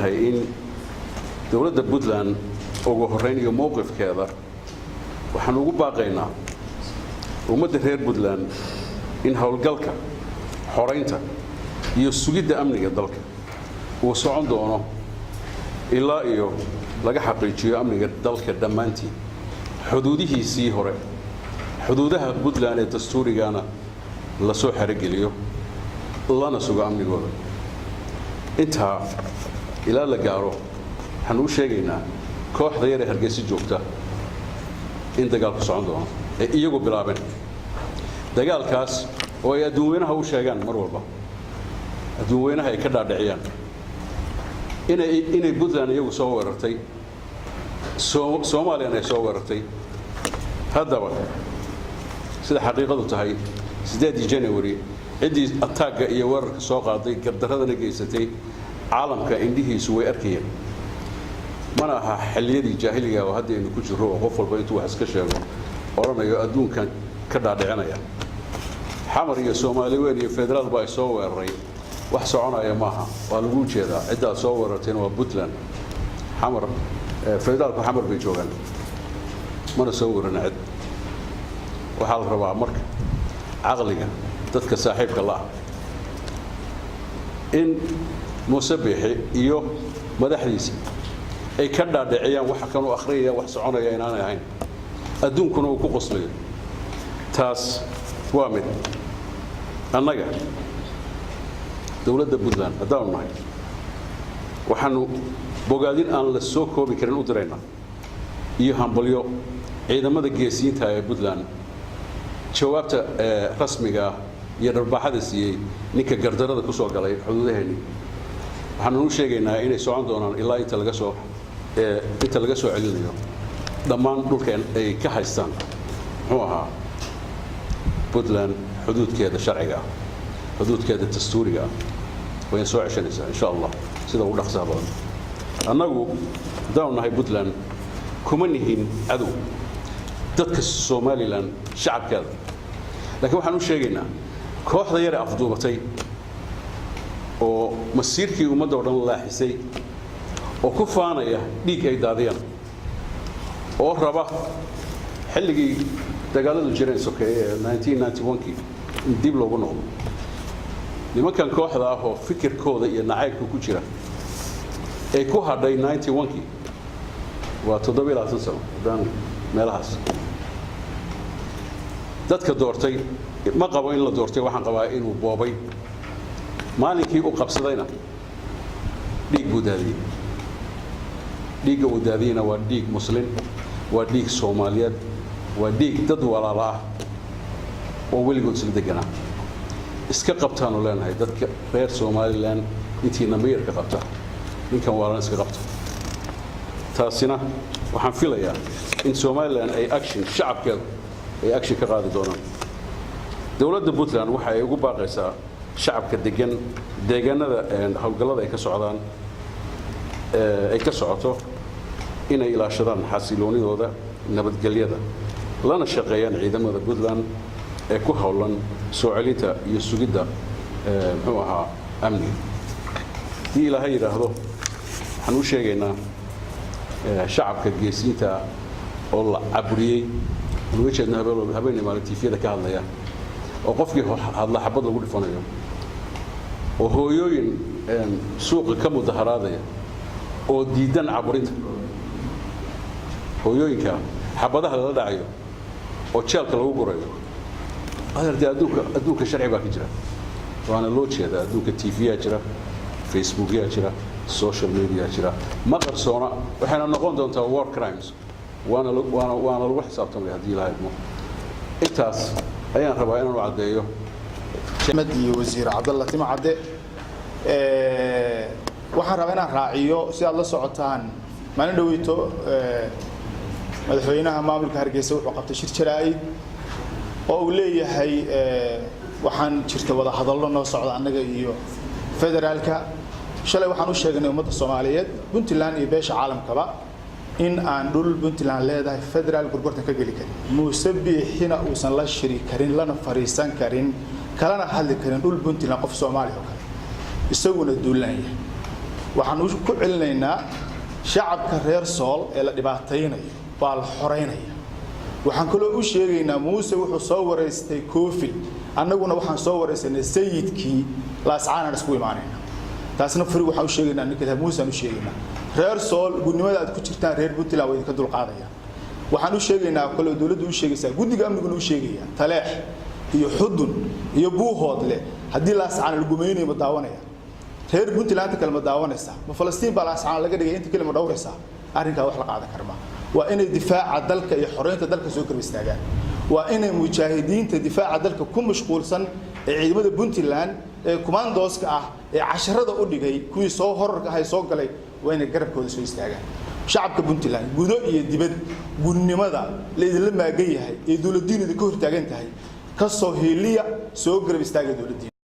tahay in dawladda Puntland ugu horeyn iyo mowqifkeeda waxaan ugu baaqaynaa ummadda reer Puntland in hawlgalka xoreynta iyo sugidda amniga dalka uu socon doono ilaa iyo laga xaqiijiyo amniga dalka dhammaantii xuduudihiisii hore xuduudaha Puntland ee dastuurigana la soo xarigeliyo lana sugo amnigooda inta ilaa la gaaro waxaan u sheegaynaa kooxda yar ee Hargeysa joogta in dagaalku socon doono ee iyagu bilaabeen dagaalkaas oo ay adduunweynaha u sheegaan mar walba adduunweynaha ay ka dhaadhiciyaan inay Puntland iyagu soo weerartay Soomaaliya ay soo weerartay haddaba sida xaqiiqadu tahay 8 January cidii attaaga iyo weerarka soo qaaday gardaradana geysatay caalamka indhihiisu way arkayeen mana aha xilliyadii jaahiliga oo hadda aynu ku jiro oo qof walba intuu wax iska sheego oranayo adduunkan ka dhaadhicinaya xamar iyo Soomaali weyn iyo federaal baa soo weeraray wax soconaya maaha waa lagu jeedaa cidda soo weerartayna waa Puntland xamar federaalku xamar bay joogaan mana soo weerarna cid waxa la rabaa marka aqliga dadka saaxiibka la in musabixi iyo madaxdiisa ay ka dhaadhiciyaan waxa kan uu akhriyay wax soconaya inaan ahayn adduunkuna uu ku qoslayo taas waa mid annaga dawladda Puntland haddaan nahay waxaanu bogaadin aan la soo koobi karin u diraynaa iyo hambalyo ciidamada geesiinta ee Puntland jawaabta rasmiga iyo darbaaxada siiyay ninka gardarada ku soo galay xuduudaheena waxaanu u sheegaynaa inay socon doonaan ilaa inta laga soo celinayo dhammaan dhulkeen ay ka haystaan muxuu ahaa Puntland xuduudkeeda sharciga xuduudkeeda dastuuriga way soo ceshanaysaa insha Allah sida uu dhaqsaha badan annagu daaw nahay Puntland kuma nihin cadow dadka Somaliland shacabkeeda laakiin waxaan u sheegaynaa kooxda yar afduubatay oo masiirkii ummadda oo dhan laaxisay oo ku faanaya dhiig ay daadiyaan oo raba xilligii dagaaladu jireen sokeeye 1991kii dib loogu noqdo nimankan kooxda ah oo fikirkooda iyo nacaybka ku jira ay ku hadhay 91kii waa 27 sano daan meelahaas dadka doortay ma qabo in la doortay waxaan qabaa inuu boobay maalinkii uu qabsadayna dhiig buu daadiyay dhiigga uu daadiyayna waa dhiig muslim waa dhiig Soomaaliyeed waa dhiig dad walaalo ah oo weligood isla deganaa iska qabtaanu leenahay dadka reer Somaliland intii nameerka qabta ninkan waalan iska qabta taasina waxaan filayaa in Somaliland ay action shacabkeedu ay action ka qaadi doonaan dawladda Puntland waxa ay ugu baaqaysaa shacabka deegaanada hawlgallada ay ka socdaan ay ka socoto inay ilaashadaan xasiloonidooda nabadgelyada lana shaqeeyaan ciidamada Puntland ee ku hawlan soo celinta iyo sugidda muxuu ahaa amniga dii ilaahay yiraahdo waxaan u sheegaynaa shacabka geesiinta oo la cabriyay uga jeedna habeenimo maalintiifyada ka hadlaya oo qofkii hadla xabad lagu dhifanayo oo hooyooyin suuqa ka mudaharaadaya oo diidan cabrinta hooyooyinka xabadaha la dhacayo oo jeelka lagu gurayo adduunka sharci baa ka jira waana loo jeedaa adduunka TV-ya jira Facebook-ya jira social media jira ma qarsoona waxayna noqon doontaa war crimes waana lagu xisaabtamay haddii la haymo intaas ayaan rabaa inaan u caddeeyo Ahmed iyo wasiir Cabdalla Timcade waxaan rabaa inaan raaciyo si aad la socotaan maalin dhaweyto madaxweynaha maamulka Hargeysa wuxuu qabtay shir jaraa'id oo uu leeyahay waxaan jirta wada hadallo noo socda annaga iyo federaalka shalay waxaan u sheegnay ummadda Soomaaliyeed Puntland iyo beesha caalamkaba in aan dhul Puntland leedahay federaal gurgurtan ka gali karin muusabixina uusan la shiri karin lana fariisan karin kalana hadli karin dhul Puntland qof Soomaali oo kale isaguna duulaan yahay waxaan ku celinaynaa shacabka reer Sool ee la dhibaataynayo baa la xoreynaya waxaan kaloo u sheegaynaa Muuse wuxuu soo wareystay Koofil annaguna waxaan soo wareysanay sayidkii laascaana isku imaanayna taasna furi waxaan u sheegaynaa ninka Muuse aan u sheegaynaa reer Sool gudnimada aad ku jirtaan reer Puntland way ka dulqaadayaan waxaan u sheegaynaa kale dawladdu u sheegaysaa guddiga amnigu u sheegaya Taleex iyo Xudun iyo Buuhoodle hadii laascaana lagu meeyay ma daawanaya reer Puntland kale ma daawanaysa ma Falastiin baa laascaana laga dhigay inta kale ma dhawraysa arrinka wax la qaadan karma waa inay difaaca dalka iyo xoreynta dalka soo kor istaagaan waa inay mujaahidiinta difaaca dalka ku mashquulsan ee ciidamada Puntland ee commandoska ah ee casharada u dhigay kuwii soo horarka hay soo galay waa inay garabkooda soo istaagaan shacabka Puntland gudo iyo dibad gudnimada la maagay yahay ee dawladdiinada ka hortaagan tahay ka soo heeliya soo garab istaaga dawladdiina